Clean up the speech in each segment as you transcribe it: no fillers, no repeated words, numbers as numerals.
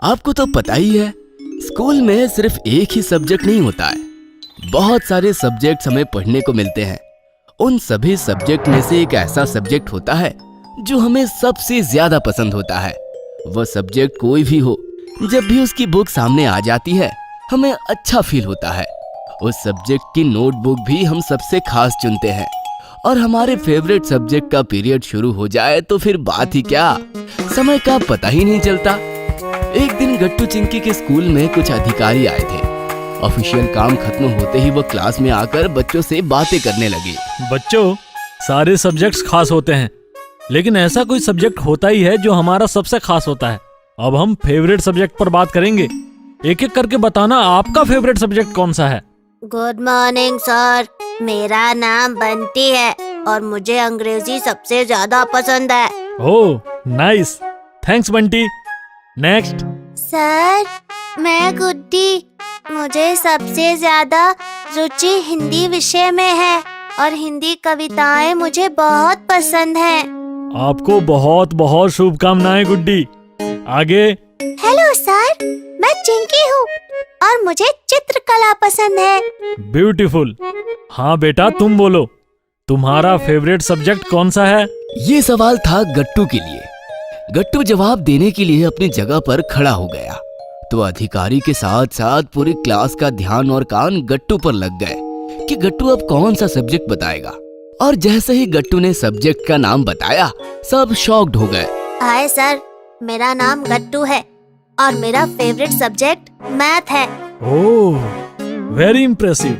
आपको तो पता ही है, स्कूल में सिर्फ एक ही सब्जेक्ट नहीं होता है, बहुत सारे सब्जेक्ट्स हमें पढ़ने को मिलते हैं। उन सभी सब्जेक्ट में से एक ऐसा सब्जेक्ट होता है जो हमें सबसे ज्यादा पसंद होता है। वह सब्जेक्ट कोई भी हो, जब भी उसकी बुक सामने आ जाती है हमें अच्छा फील होता है। उस सब्जेक्ट की नोटबुक भी हम सबसे खास चुनते हैं, और हमारे फेवरेट सब्जेक्ट का पीरियड शुरू हो जाए तो फिर बात ही क्या, समय का पता ही नहीं चलता। एक दिन गट्टू चिंकी के स्कूल में कुछ अधिकारी आए थे। ऑफिशियल काम खत्म होते ही वो क्लास में आकर बच्चों से बातें करने लगे। बच्चों, सारे सब्जेक्ट्स खास होते हैं, लेकिन ऐसा कोई सब्जेक्ट होता ही है जो हमारा सबसे खास होता है। अब हम फेवरेट सब्जेक्ट पर बात करेंगे। एक एक करके बताना आपका फेवरेट सब्जेक्ट कौन सा है। गुड मॉर्निंग सर, मेरा नाम बंटी है और मुझे अंग्रेजी सबसे ज्यादा पसंद है। Oh nice, thanks Bunty. Next. Sir, मैं गुड्डी, मुझे सबसे ज्यादा रुचि हिंदी विषय में है और हिंदी कविताएं मुझे बहुत पसंद हैं। आपको बहुत बहुत शुभकामनाएं गुड्डी। आगे। हेलो सर, मैं चिंकी हूँ और मुझे चित्रकला पसंद है। ब्यूटीफुल। हाँ बेटा, तुम बोलो, तुम्हारा फेवरेट सब्जेक्ट कौन सा है? ये सवाल था गट्टू के लिए। गट्टू जवाब देने के लिए अपनी जगह पर खड़ा हो गया तो अधिकारी के साथ साथ पूरी क्लास का ध्यान और कान गट्टू पर लग गए कि गट्टू अब कौन सा सब्जेक्ट बताएगा। और जैसे ही गट्टू ने सब्जेक्ट का नाम बताया, सब शॉक्ड हो गए। हाय सर, मेरा नाम गट्टू है और मेरा फेवरेट सब्जेक्ट मैथ है। ओह, वेरी इम्प्रेसिव।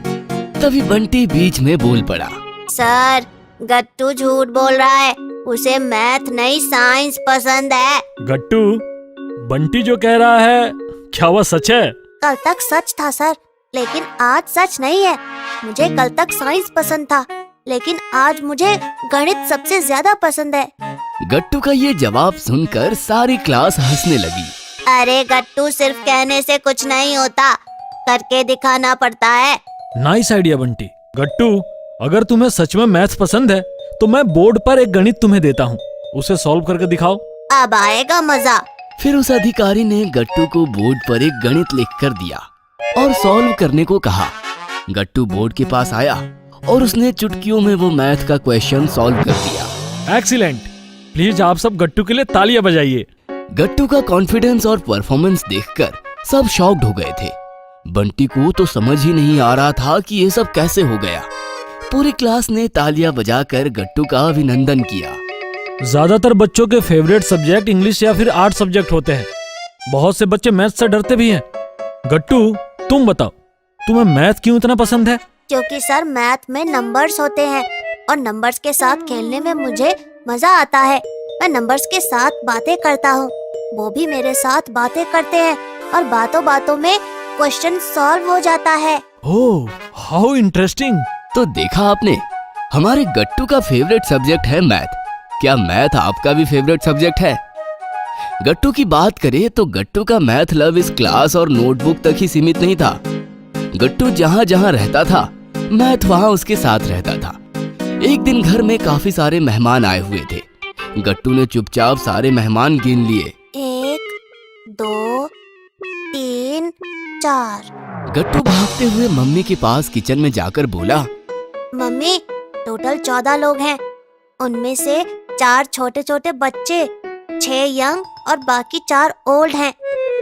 तभी बंटी बीच में बोल पड़ा। सर, गट्टू झूठ बोल रहा है, उसे मैथ नहीं साइंस पसंद है। गट्टू, बंटी जो कह रहा है क्या वह सच है? कल तक सच था सर, लेकिन आज सच नहीं है। मुझे कल तक साइंस पसंद था, लेकिन आज मुझे गणित सबसे ज्यादा पसंद है। गट्टू का ये जवाब सुनकर सारी क्लास हंसने लगी। अरे गट्टू, सिर्फ कहने से कुछ नहीं होता, करके दिखाना पड़ता है। Nice idea Bunty. गट्टू, अगर तुम्हें सच में मैथ्स पसंद है तो मैं बोर्ड पर एक गणित तुम्हें देता हूँ, उसे सॉल्व करके दिखाओ। अब आएगा मजा। फिर उस अधिकारी ने गट्टू को बोर्ड पर एक गणित लिखकर दिया और सॉल्व करने को कहा। गट्टू बोर्ड के पास आया और उसने चुटकियों में वो मैथ का क्वेश्चन सॉल्व कर दिया। एक्सीलेंट। प्लीज आप सब गट्टू के लिए तालियां बजाइए। गट्टू का कॉन्फिडेंस और परफॉर्मेंस देखकर सब शॉक्ड हो गए थे। बंटी को तो समझ ही नहीं आ रहा था कि ये सब कैसे हो गया। पूरी क्लास ने तालियां बजाकर गट्टू का अभिनंदन किया। ज्यादातर बच्चों के फेवरेट सब्जेक्ट इंग्लिश या फिर आर्ट सब्जेक्ट होते हैं। बहुत से बच्चे मैथ से डरते भी हैं। गट्टू, तुम बताओ, तुम्हें मैथ क्यों इतना पसंद है? क्योंकि सर, मैथ में नंबर्स होते हैं और नंबर्स के साथ खेलने में मुझे मजा आता है। मैं नंबर्स के साथ बातें करता हूँ, वो भी मेरे साथ बातें करते हैं और बातों बातों में क्वेश्चन सॉल्व हो जाता है। ओह, हाउ इंटरेस्टिंग। तो देखा आपने, हमारे गट्टू का फेवरेट सब्जेक्ट है मैथ। क्या मैथ आपका भी फेवरेट सब्जेक्ट है? गट्टू की बात करें तो गट्टू का मैथ लव इस क्लास और नोटबुक तक ही सीमित नहीं था। गट्टू जहाँ जहाँ रहता था, मैथ वहाँ उसके साथ रहता था। एक दिन घर में काफी सारे मेहमान आए हुए थे। गट्टू ने चुपचाप सारे मेहमान गिन लिए। 1, 2, 3, 4। गट्टू भागते हुए मम्मी के पास किचन में जाकर बोला, मम्मी, टोटल 14 लोग हैं। उनमें से 4 छोटे छोटे बच्चे, 6 यंग और बाकी 4 ओल्ड हैं,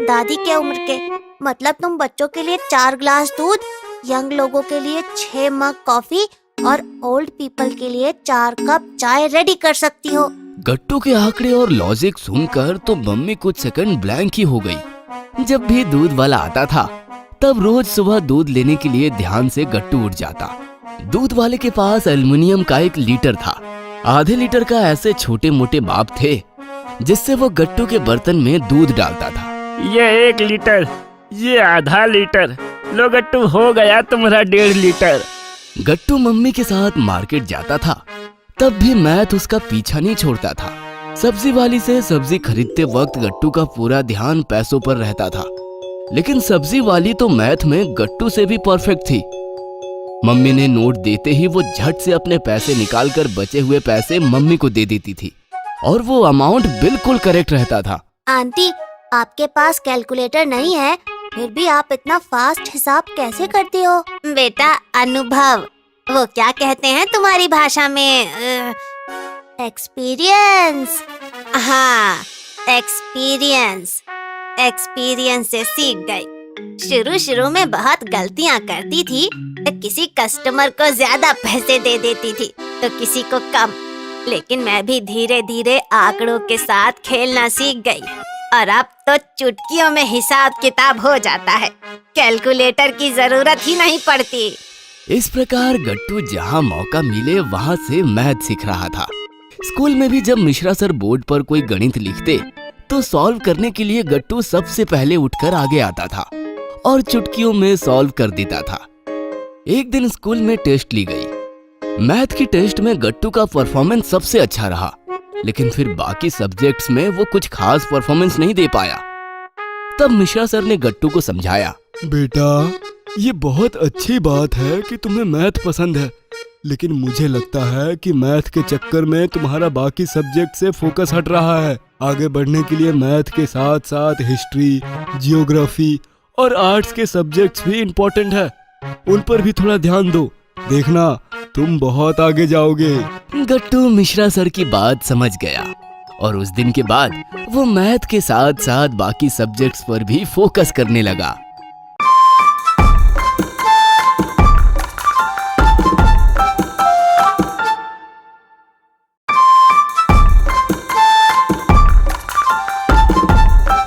दादी के उम्र के। मतलब तुम बच्चों के लिए 4 ग्लास दूध, यंग लोगों के लिए 6 मग कॉफी और ओल्ड पीपल के लिए 4 कप चाय रेडी कर सकती हो। गट्टू के आंकड़े और लॉजिक सुनकर तो मम्मी कुछ सेकंड ब्लैंक ही हो गई। जब भी दूध वाला आता था, तब रोज सुबह दूध लेने के लिए ध्यान से गट्टू उठ जाता। दूध वाले के पास एल्युमिनियम का 1 लीटर था। आधे लीटर का ऐसे छोटे मोटे माप थे जिससे वो गट्टू के बर्तन में दूध डालता था। ये 1 लीटर, ये आधा लीटर, लो गट्टू, हो गया तुम्हारा 1.5 लीटर। गट्टू मम्मी के साथ मार्केट जाता था, तब भी मैथ उसका पीछा नहीं छोड़ता था। सब्जी वाली से सब्जी खरीदते वक्त गट्टू का पूरा ध्यान पैसों पर रहता था, लेकिन सब्जी वाली तो मैथ में गट्टू से भी परफेक्ट थी। मम्मी ने नोट देते ही वो झट से अपने पैसे निकालकर बचे हुए पैसे मम्मी को दे देती थी और वो अमाउंट बिल्कुल करेक्ट रहता था। आंटी, आपके पास कैलकुलेटर नहीं है, फिर भी आप इतना फास्ट हिसाब कैसे करती हो? बेटा अनुभव, वो क्या कहते हैं तुम्हारी भाषा में? एक्सपीरियंस। हाँ, एक्सपीरियंस। एक्सपीरियंस से सीख गई। शुरू में बहुत गलतियाँ करती थी। किसी कस्टमर को ज्यादा पैसे दे देती थी तो किसी को कम, लेकिन मैं भी धीरे धीरे आंकड़ों के साथ खेलना सीख गई और अब तो चुटकियों में हिसाब किताब हो जाता है। कैलकुलेटर की जरूरत ही नहीं पड़ती। इस प्रकार गट्टू जहाँ मौका मिले वहाँ से मैथ सीख रहा था। स्कूल में भी जब मिश्रा सर बोर्ड पर कोई गणित लिखते तो सॉल्व करने के लिए गट्टू सबसे पहले उठकर आगे आता था और चुटकियों में सॉल्व कर देता था। एक दिन स्कूल में टेस्ट ली गई। मैथ की टेस्ट में गट्टू का परफॉर्मेंस सबसे अच्छा रहा, लेकिन फिर बाकी सब्जेक्ट्स में वो कुछ खास परफॉर्मेंस नहीं दे पाया। तब मिश्रा सर ने गट्टू को समझाया, बेटा, ये बहुत अच्छी बात है कि तुम्हें मैथ पसंद है, लेकिन मुझे लगता है कि मैथ के चक्कर में तुम्हारा बाकी सब्जेक्ट से फोकस हट रहा है। आगे बढ़ने के लिए मैथ के साथ साथ हिस्ट्री, जियोग्राफी और आर्ट्स के सब्जेक्ट्स भी इम्पोर्टेंट है। उन पर भी थोड़ा ध्यान दो, देखना तुम बहुत आगे जाओगे। गट्टू मिश्रा सर की बात समझ गया और उस दिन के बाद वो मैथ के साथ साथ बाकी सब्जेक्ट्स पर भी फोकस करने लगा।